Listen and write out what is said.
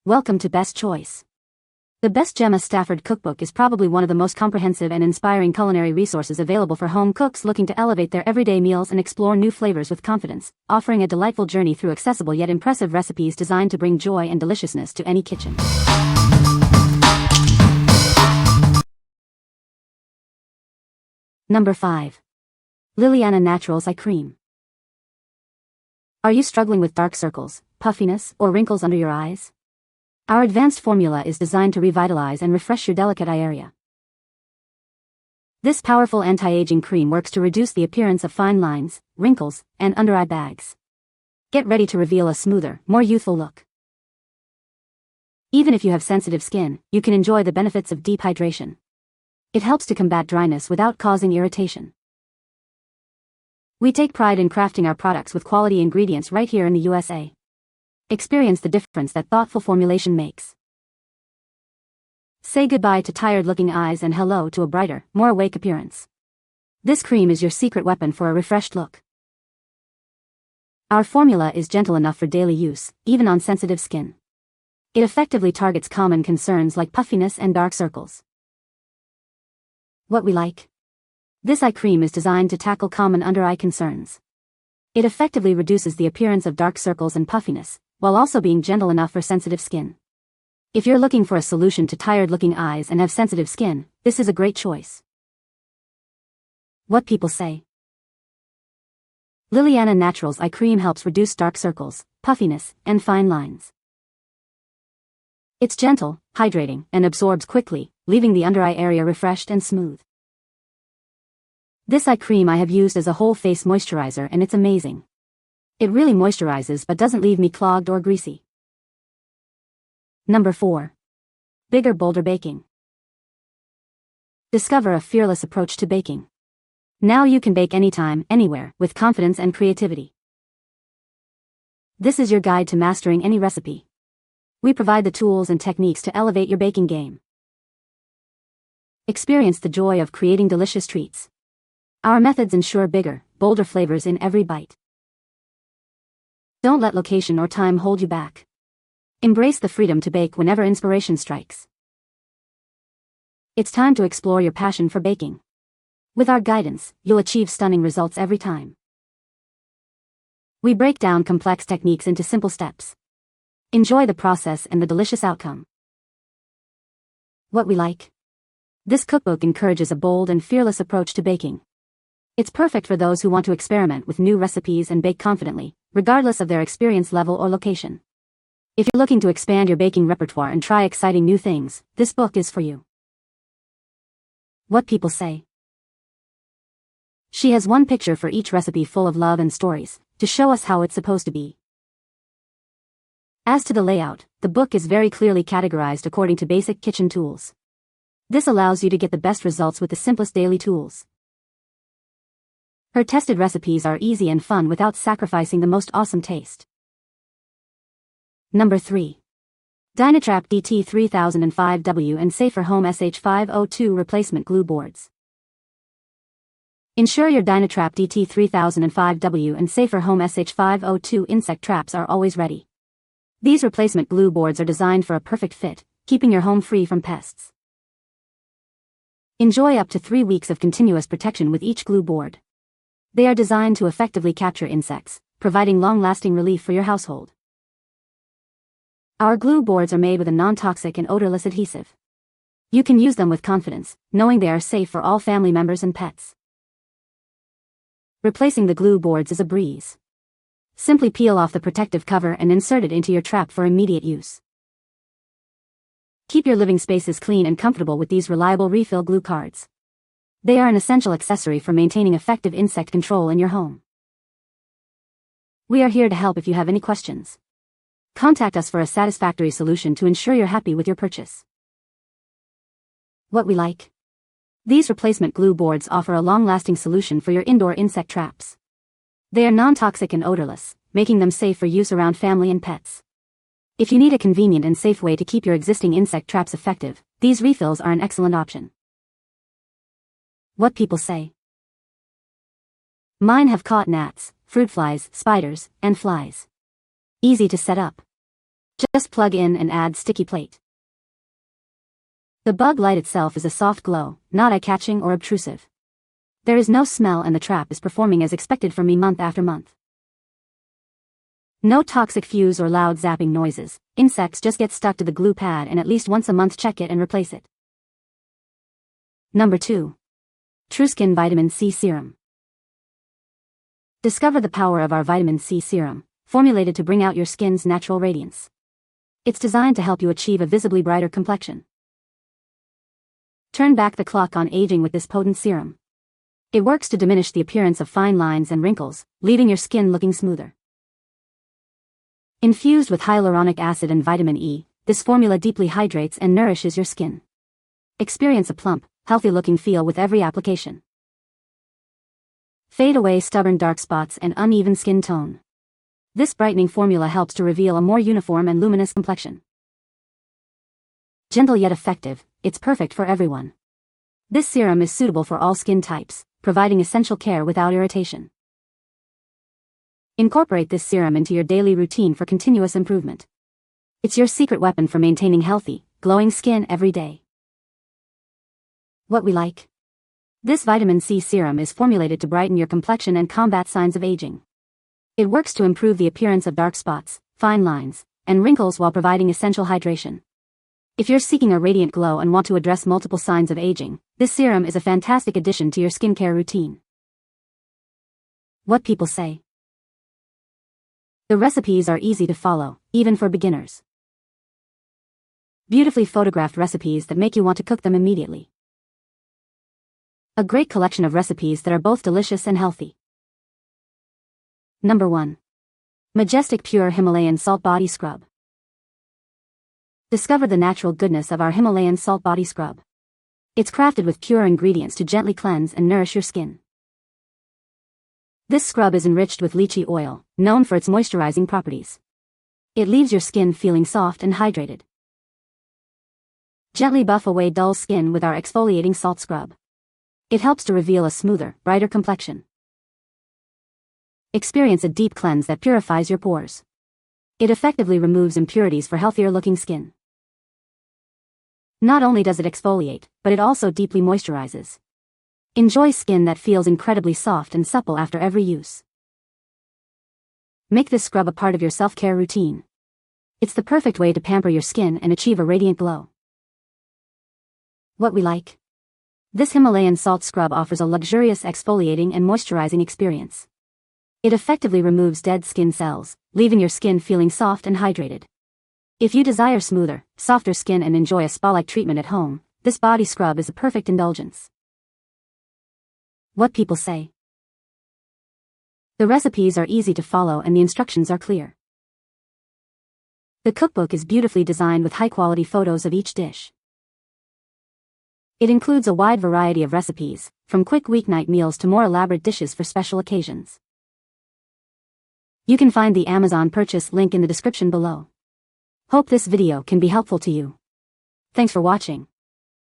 Welcome to Best Choice. The Best Gemma Stafford Cookbook is probably one of the most comprehensive and inspiring culinary resources available for home cooks looking to elevate their everyday meals and explore new flavors with confidence, offering a delightful journey through accessible yet impressive recipes designed to bring joy and deliciousness to any kitchen. Number 5. LilyAna Naturals Eye Cream. Are you struggling with dark circles, puffiness, or wrinkles under your eyes? Our advanced formula is designed to revitalize and refresh your delicate eye area. This powerful anti-aging cream works to reduce the appearance of fine lines, wrinkles, and under-eye bags. Get ready to reveal a smoother, more youthful look. Even if you have sensitive skin, you can enjoy the benefits of deep hydration. It helps to combat dryness without causing irritation. We take pride in crafting our products with quality ingredients right here in the USA. Experience the difference that thoughtful formulation makes. Say goodbye to tired-looking eyes and hello to a brighter, more awake appearance. This cream is your secret weapon for a refreshed look. Our formula is gentle enough for daily use, even on sensitive skin. It effectively targets common concerns like puffiness and dark circles. What we like. This eye cream is designed to tackle common under-eye concerns. It effectively reduces the appearance of dark circles and puffiness, while also being gentle enough for sensitive skin. If you're looking for a solution to tired-looking eyes and have sensitive skin, this is a great choice. What people say. LilyAna Naturals Eye Cream helps reduce dark circles, puffiness, and fine lines. It's gentle, hydrating, and absorbs quickly, leaving the under-eye area refreshed and smooth. This eye cream I have used as a whole face moisturizer and it's amazing. It really moisturizes but doesn't leave me clogged or greasy. Number 4. Bigger Bolder Baking. Discover a fearless approach to baking. Now you can bake anytime, anywhere, with confidence and creativity. This is your guide to mastering any recipe. We provide the tools and techniques to elevate your baking game. Experience the joy of creating delicious treats. Our methods ensure bigger, bolder flavors in every bite. Don't let location or time hold you back. Embrace the freedom to bake whenever inspiration strikes. It's time to explore your passion for baking. With our guidance, you'll achieve stunning results every time. We break down complex techniques into simple steps. Enjoy the process and the delicious outcome. What we like. This cookbook encourages a bold and fearless approach to baking. It's perfect for those who want to experiment with new recipes and bake confidently, regardless of their experience level or location. If you're looking to expand your baking repertoire and try exciting new things, this book is for you. What people say. She has one picture for each recipe full of love and stories, to show us how it's supposed to be. As to the layout, the book is very clearly categorized according to basic kitchen tools. This allows you to get the best results with the simplest daily tools. Her tested recipes are easy and fun without sacrificing the most awesome taste. Number 3. Dynatrap DT3005W and Safer Home SH502 Replacement Glue Boards. Ensure your Dynatrap DT3005W and Safer Home SH502 insect traps are always ready. These replacement glue boards are designed for a perfect fit, keeping your home free from pests. Enjoy up to 3 weeks of continuous protection with each glue board. They are designed to effectively capture insects, providing long-lasting relief for your household. Our glue boards are made with a non-toxic and odorless adhesive. You can use them with confidence, knowing they are safe for all family members and pets. Replacing the glue boards is a breeze. Simply peel off the protective cover and insert it into your trap for immediate use. Keep your living spaces clean and comfortable with these reliable refill glue cards. They are an essential accessory for maintaining effective insect control in your home. We are here to help if you have any questions. Contact us for a satisfactory solution to ensure you're happy with your purchase. What we like. These replacement glue boards offer a long-lasting solution for your indoor insect traps. They are non-toxic and odorless, making them safe for use around family and pets. If you need a convenient and safe way to keep your existing insect traps effective, these refills are an excellent option. What people say. Mine have caught gnats, fruit flies, spiders, and flies. Easy to set up. Just plug in and add sticky plate. The bug light itself is a soft glow, not eye-catching or obtrusive. There is no smell and the trap is performing as expected for me month after month. No toxic fuse or loud zapping noises. Insects just get stuck to the glue pad and at least once a month check it and replace it. Number 2. TruSkin Vitamin C Serum. Discover the power of our Vitamin C Serum, formulated to bring out your skin's natural radiance. It's designed to help you achieve a visibly brighter complexion. Turn back the clock on aging with this potent serum. It works to diminish the appearance of fine lines and wrinkles, leaving your skin looking smoother. Infused with hyaluronic acid and vitamin E, this formula deeply hydrates and nourishes your skin. Experience a plump, healthy-looking feel with every application. Fade away stubborn dark spots and uneven skin tone. This brightening formula helps to reveal a more uniform and luminous complexion. Gentle yet effective, it's perfect for everyone. This serum is suitable for all skin types, providing essential care without irritation. Incorporate this serum into your daily routine for continuous improvement. It's your secret weapon for maintaining healthy, glowing skin every day. What we like. This vitamin C serum is formulated to brighten your complexion and combat signs of aging. It works to improve the appearance of dark spots, fine lines, and wrinkles while providing essential hydration. If you're seeking a radiant glow and want to address multiple signs of aging, this serum is a fantastic addition to your skincare routine. What people say. The recipes are easy to follow, even for beginners. Beautifully photographed recipes that make you want to cook them immediately. A great collection of recipes that are both delicious and healthy. Number 1. Majestic Pure Himalayan Salt Body Scrub. Discover the natural goodness of our Himalayan Salt Body Scrub. It's crafted with pure ingredients to gently cleanse and nourish your skin. This scrub is enriched with lychee oil, known for its moisturizing properties. It leaves your skin feeling soft and hydrated. Gently buff away dull skin with our exfoliating salt scrub. It helps to reveal a smoother, brighter complexion. Experience a deep cleanse that purifies your pores. It effectively removes impurities for healthier-looking skin. Not only does it exfoliate, but it also deeply moisturizes. Enjoy skin that feels incredibly soft and supple after every use. Make this scrub a part of your self-care routine. It's the perfect way to pamper your skin and achieve a radiant glow. What we like. This Himalayan salt scrub offers a luxurious exfoliating and moisturizing experience. It effectively removes dead skin cells, leaving your skin feeling soft and hydrated. If you desire smoother, softer skin and enjoy a spa-like treatment at home, this body scrub is a perfect indulgence. What people say. The recipes are easy to follow and the instructions are clear. The cookbook is beautifully designed with high-quality photos of each dish. It includes a wide variety of recipes, from quick weeknight meals to more elaborate dishes for special occasions. You can find the Amazon purchase link in the description below. Hope this video can be helpful to you. Thanks for watching.